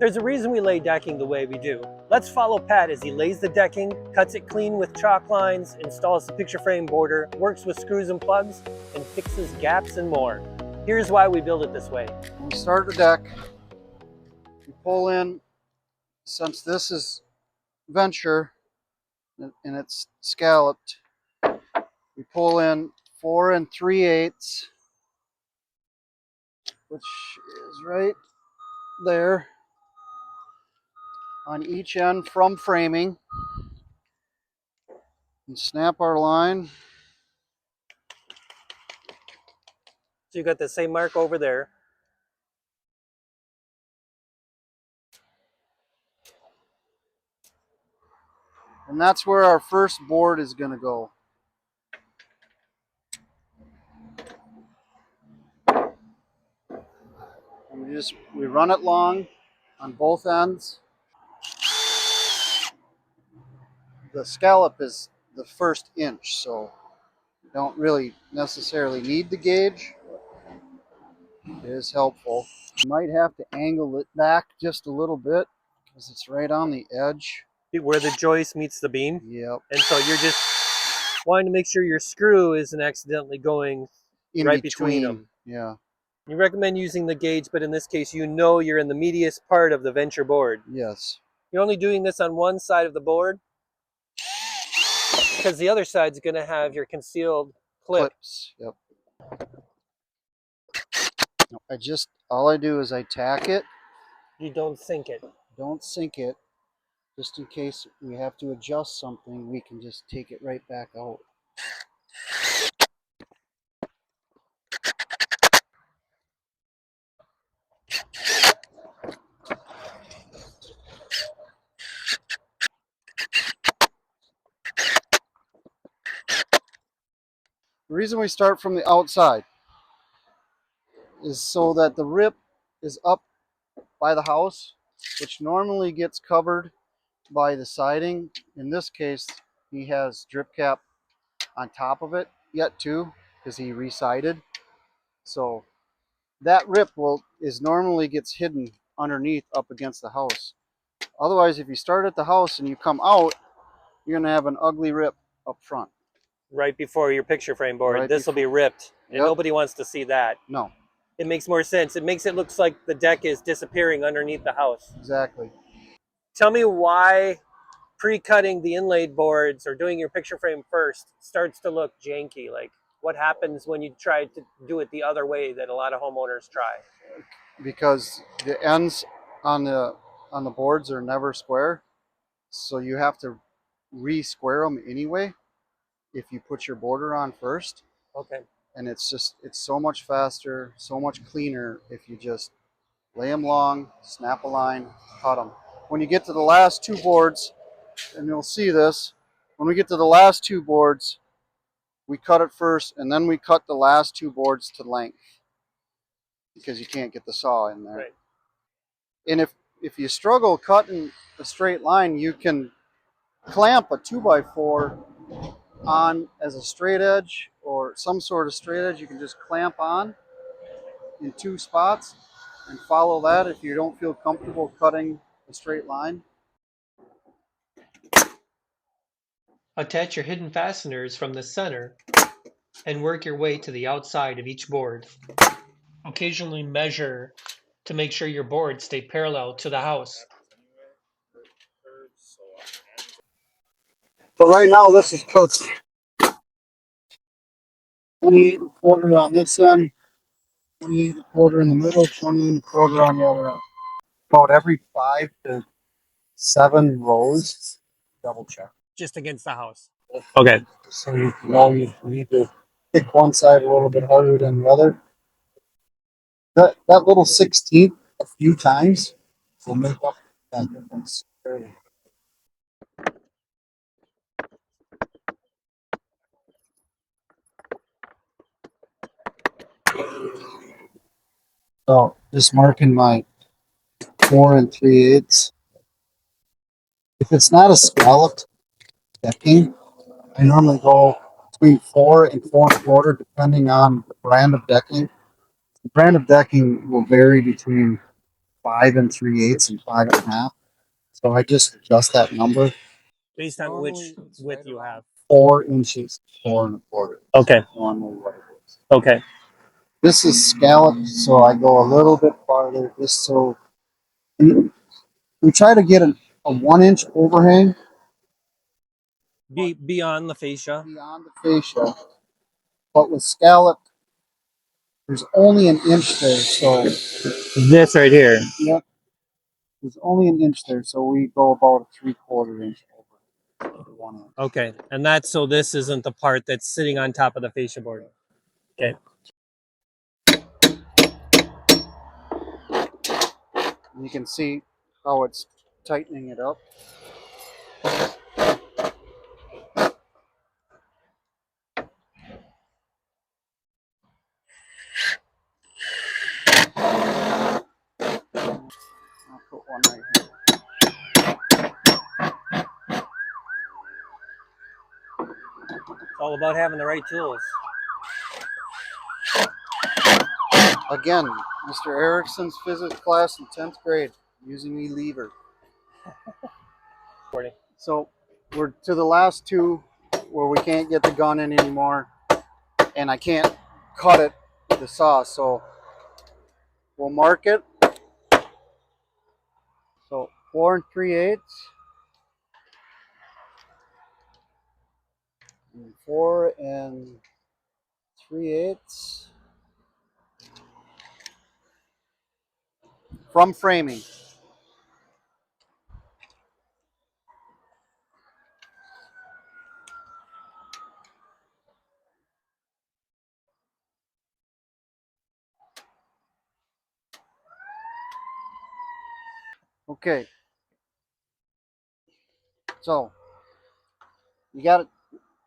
There's a reason we lay decking the way we do. Let's follow Pat as he lays the decking, cuts it clean with chalk lines, installs the picture frame border, works with screws and plugs, and fixes gaps and more. Here's why we build it this way. When we start the deck, we pull in, since this is venture and it's scalloped, we pull in 4 3/8, which is right there on each end from framing, and snap our line. So you got the same mark over there. And that's where our first board is going to go. And we run it long on both ends. The scallop is the first inch, so you don't really necessarily need the gauge. It is helpful. You might have to angle it back just a little bit because it's right on the edge. Where the joist meets the beam? Yep. And so you're just wanting to make sure your screw isn't accidentally going In right between them. Yeah. You recommend using the gauge, but in this case, you know you're in the meatiest part of the venture board. Yes. You're only doing this on one side of the board because the other side's going to have your concealed clips. Yep. All I do is I tack it. You don't sink it. Don't sink it. Just in case we have to adjust something, we can just take it right back out. The reason we start from the outside is so that the rip is up by the house, which normally gets covered by the siding. In this case, he has drip cap on top of it yet too, because he resided. So that rip normally gets hidden underneath up against the house. Otherwise, if you start at the house and you come out, you're going to have an ugly rip up front. Right before your picture frame board. Right this will be ripped. And Yep. nobody wants to see that. No. It makes more sense. It makes it look like the deck is disappearing underneath the house. Exactly. Tell me why pre-cutting the inlaid boards or doing your picture frame first starts to look janky. Like, what happens when you try to do it the other way that a lot of homeowners try? Because the ends on the boards are never square, so you have to re-square them anyway if you put your border on first. Okay. And it's so much faster, so much cleaner if you just lay them long, snap a line, cut them. When you get to the last two boards, and you'll see this, when we get to the last two boards, we cut it first, and then we cut the last two boards to length because you can't get the saw in there. Right. And if you struggle cutting a straight line, you can clamp a 2x4 on as a straight edge or some sort of straight edge. You can just clamp on in two spots and follow that if you don't feel comfortable cutting a straight line. Attach your hidden fasteners from the center and work your way to the outside of each board. Occasionally measure to make sure your boards stay parallel to the house. But right now this is cooked 28 1/4 on this end, 28 1/4 in the middle, 28 1/4 on the other end. About every 5 to 7 rows, double check. Just against the house. Okay. So you know you need to pick one side a little bit harder than the other. That little 16th a few times will make up that difference. So just marking my 4 3/8. If it's not a scalloped decking, I normally go between 4 and 4 1/4, depending on the brand of decking. The brand of decking will vary between 5 3/8 and 5 1/2. So I just adjust that number. Based on which width you have. 4 inches, 4 1/4. Okay. Normally what it is. Okay. This is scalloped, so I go a little bit farther just so we try to get a 1-inch overhang Beyond the fascia. beyond the fascia. But with scalloped, there's only an inch there, so This right here. yep, there's only an inch there, so we go about a 3/4 inch over the 1 inch. Okay. And that's so this isn't the part that's sitting on top of the fascia board. Okay. And you can see how it's tightening it up. I'll put one right here. It's all about having the right tools. Again, Mr. Erickson's physics class in 10th grade, using the lever. So we're to the last two where we can't get the gun in anymore, and I can't cut it with the saw, so we'll mark it. So 4 3/8 and 4 3/8 from framing. Okay, so you got it.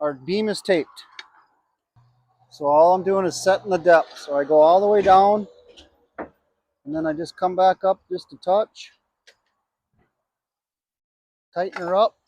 Our beam is taped, so all I'm doing is setting the depth. So I go all the way down, and then I just come back up just a touch, tighten her up.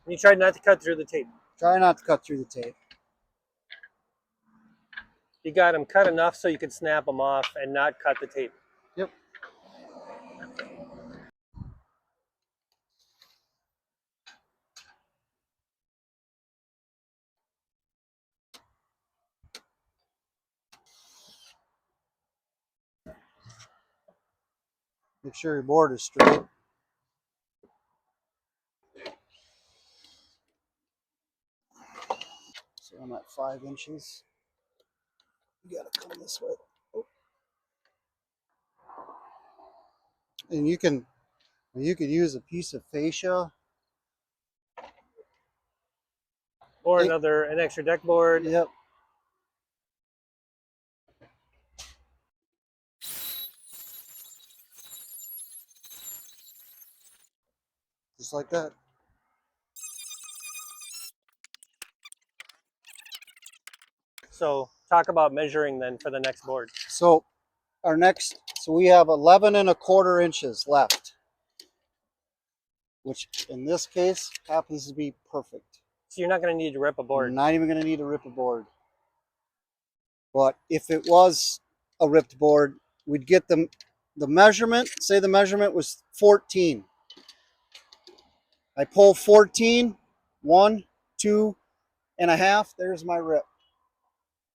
And you try not to cut through the tape. Try not to cut through the tape. You got them cut enough so you can snap them off and not cut the tape. Yep. Make sure your board is straight. So I'm at 5 inches. You gotta come this way. Oh. And you could use a piece of fascia Or an extra deck board. Yep. Just like that. So talk about measuring then for the next board. So we have 11 1/4 inches left, which in this case happens to be perfect. So you're not going to need to rip a board. You're not even going to need to rip a board. But if it was a ripped board, we'd get the measurement. Say the measurement was 14. I pull 14, 1, 2 1/2. There's my rip.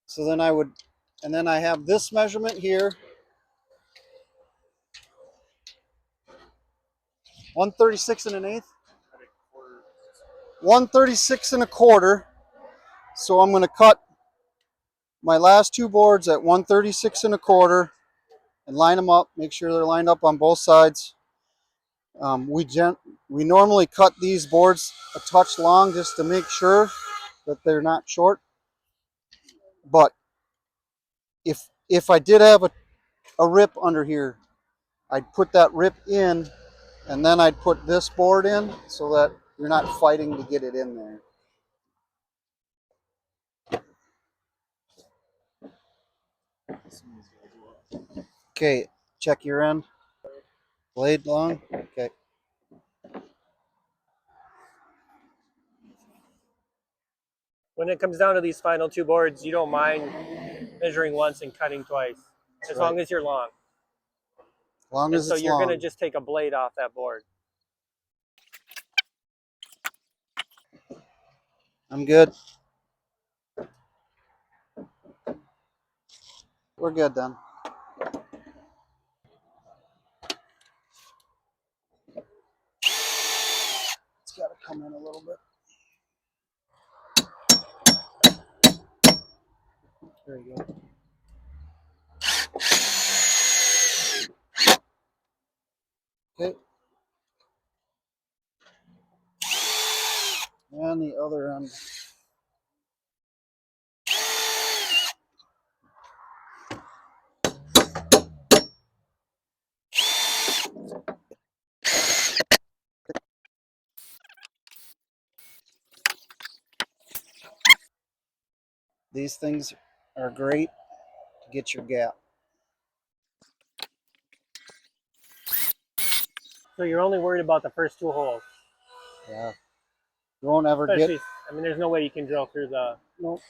So then I have this measurement here. 136 1/8. 136 1/4. So I'm going to cut my last two boards at 136 1/4 and line them up. Make sure they're lined up on both sides. We normally cut these boards a touch long just to make sure that they're not short. But if I did have a rip under here, I'd put that rip in, and then I'd put this board in so that you're not fighting to get it in there. Okay, check your end. Blade long. Okay. When it comes down to these final two boards, you don't mind measuring once and cutting twice, as long as you're long. As long And as so it's you're long. going to just take a blade off that board. I'm good. We're good then. It's got to come in a little bit. There you go. Okay. And the other end. These things are great to get your gap. So you're only worried about the first two holes. Yeah. You won't ever Especially, get. I mean, there's no way you can drill through the. Nope.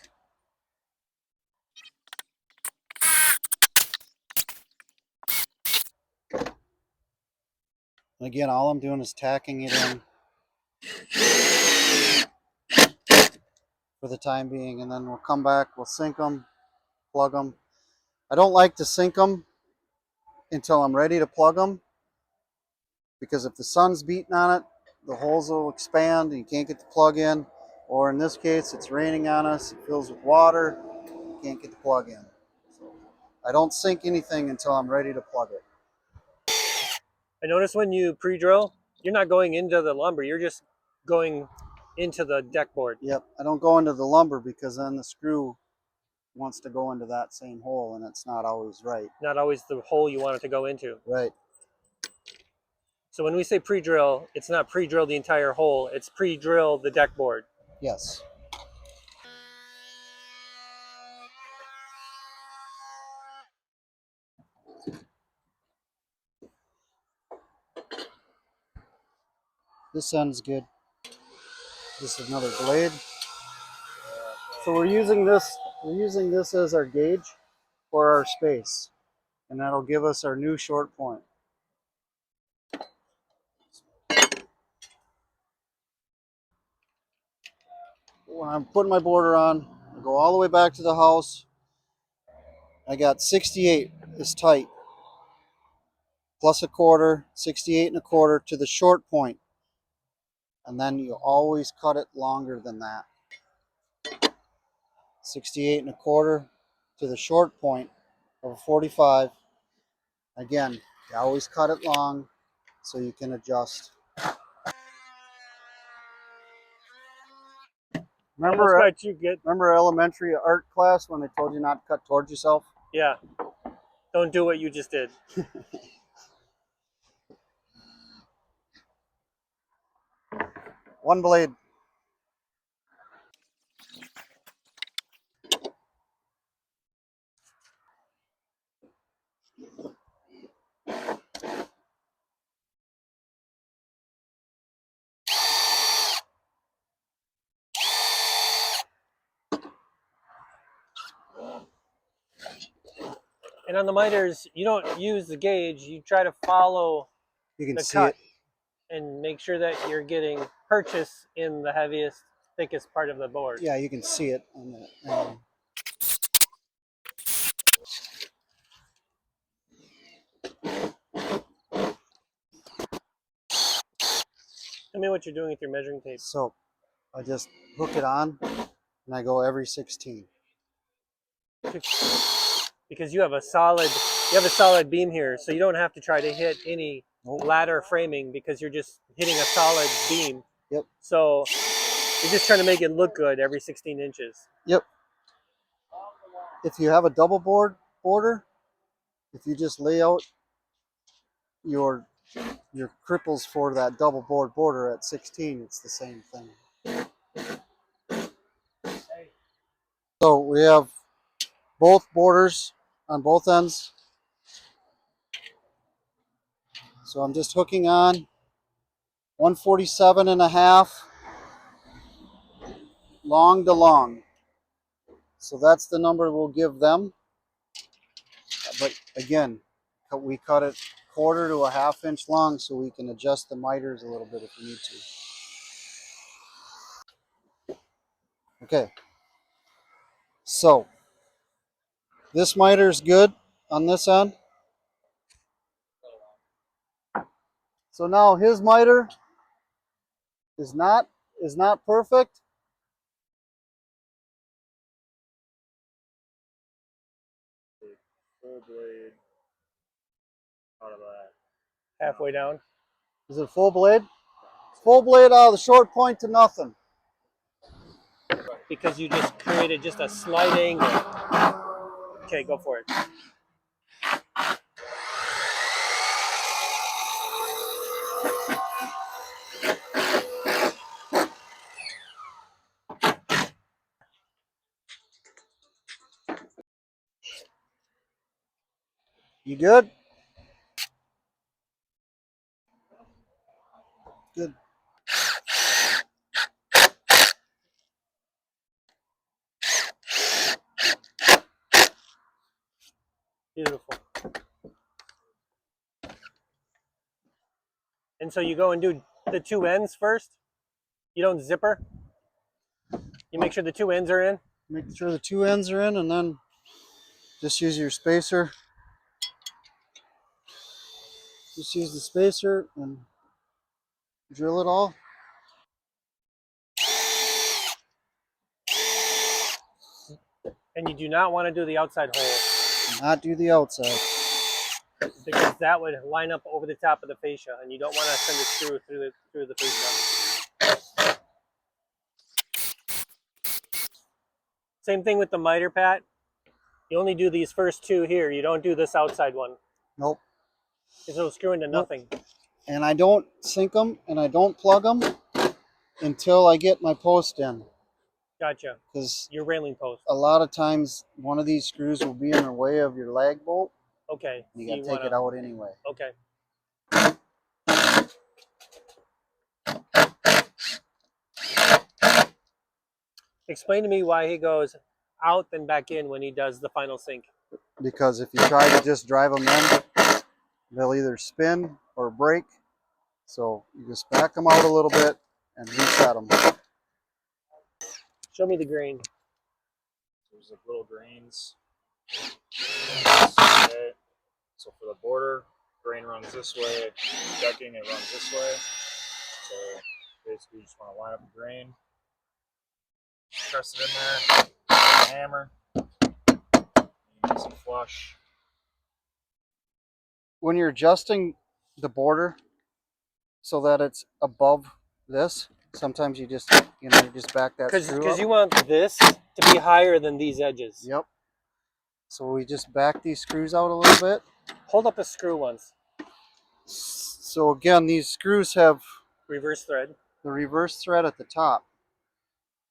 And again, all I'm doing is tacking it in for the time being, and then we'll come back, we'll sink them, plug them. I don't like to sink them until I'm ready to plug them, because if the sun's beating on it, the holes will expand and you can't get the plug in. Or in this case, it's raining on us, it fills with water, you can't get the plug in. So I don't sink anything until I'm ready to plug it. I notice when you pre-drill, you're not going into the lumber, you're just going into the deck board. Yep, I don't go into the lumber because then the screw wants to go into that same hole and it's not always right. Not always the hole you want it to go into. Right. So when we say pre-drill, it's not pre-drill the entire hole, it's pre-drill the deck board. Yes. This end's good. This is another blade. So we're using this as our gauge for our space, and that'll give us our new short point. When I'm putting my border on, I go all the way back to the house. I got 68 is tight, plus a quarter, 68 and a quarter to the short point, and then you always cut it longer than that. 68 and a quarter to the short point of a 45. Again, you always cut it long so you can adjust. Almost got you good. Remember elementary art class when they told you not to cut towards yourself? Yeah. Don't do what you just did. One blade. And on the miters, you don't use the gauge, you try to follow You can the see cut it. and make sure that you're getting purchase in the heaviest, thickest part of the board. Yeah, you can see it on that. Tell me what you're doing with your measuring tape. So I just hook it on and I go every 16. Because you have a solid beam here, so you don't have to try to hit any ladder framing because you're just hitting a solid beam. Yep. So You're just trying to make it look good every 16 inches. Yep. If you have a double border, if you just lay out your cripples for that double border at 16, it's the same thing. So we have both borders on both ends. So I'm just hooking on 147.5 long to long. So that's the number we'll give them. But again, we cut it 1/4 to a 1/2 inch long so we can adjust the miters a little bit if we need to. Okay. So this miter is good on this end. So now his miter is not perfect. Full blade out of that. Halfway down. Is it full blade? Full blade out of the short point to nothing. Because you just created just a slight angle. Okay, go for it. You good? Good. Beautiful. And so you go and do the two ends first? You don't zipper? You make sure the two ends are in? Make sure the two ends are in, and then just use your spacer. Just use the spacer and drill it all. And you do not want to do the outside hole. Not do the outside. Because that would line up over the top of the fascia, and you don't want to send a screw through the fascia. Same thing with the miter, Pat. You only do these first two here. You don't do this outside one. Nope. It'll screw into nothing. And I don't sink them and I don't plug them until I get my post in. Gotcha. Because your railing post. A lot of times one of these screws will be in the way of your lag bolt. Okay. You got to take it out anyway. Okay. Explain to me why he goes out and back in when he does the final sink. Because if you try to just drive them in, they'll either spin or break. So you just back them out a little bit and reset them. Show me the grain. There's like little grains. Okay. So for the border, grain runs this way. Decking, it runs this way. So basically, you just want to line up the grain, press it in there, with a hammer, nice and flush. When you're adjusting the border so that it's above this, sometimes you just back that screw up. Because you want this to be higher than these edges. Yep. So we just back these screws out a little bit. Hold up a screw once. So again, these screws have reverse thread. The reverse thread at the top.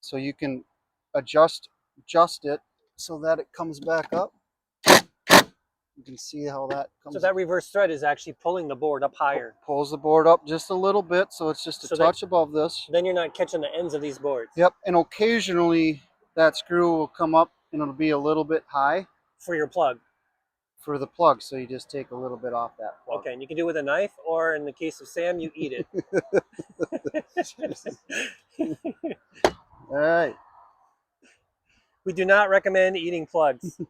So you can adjust it so that it comes back up. You can see how that comes. So that reverse thread is actually pulling the board up higher. Pulls the board up just a little bit, so it's just a touch above this. Then you're not catching the ends of these boards. Yep, and occasionally that screw will come up and it'll be a little bit high. For your plug. For the plug, so you just take a little bit off that plug. Okay, and you can do it with a knife, or in the case of Sam, you eat it. All right. We do not recommend eating plugs.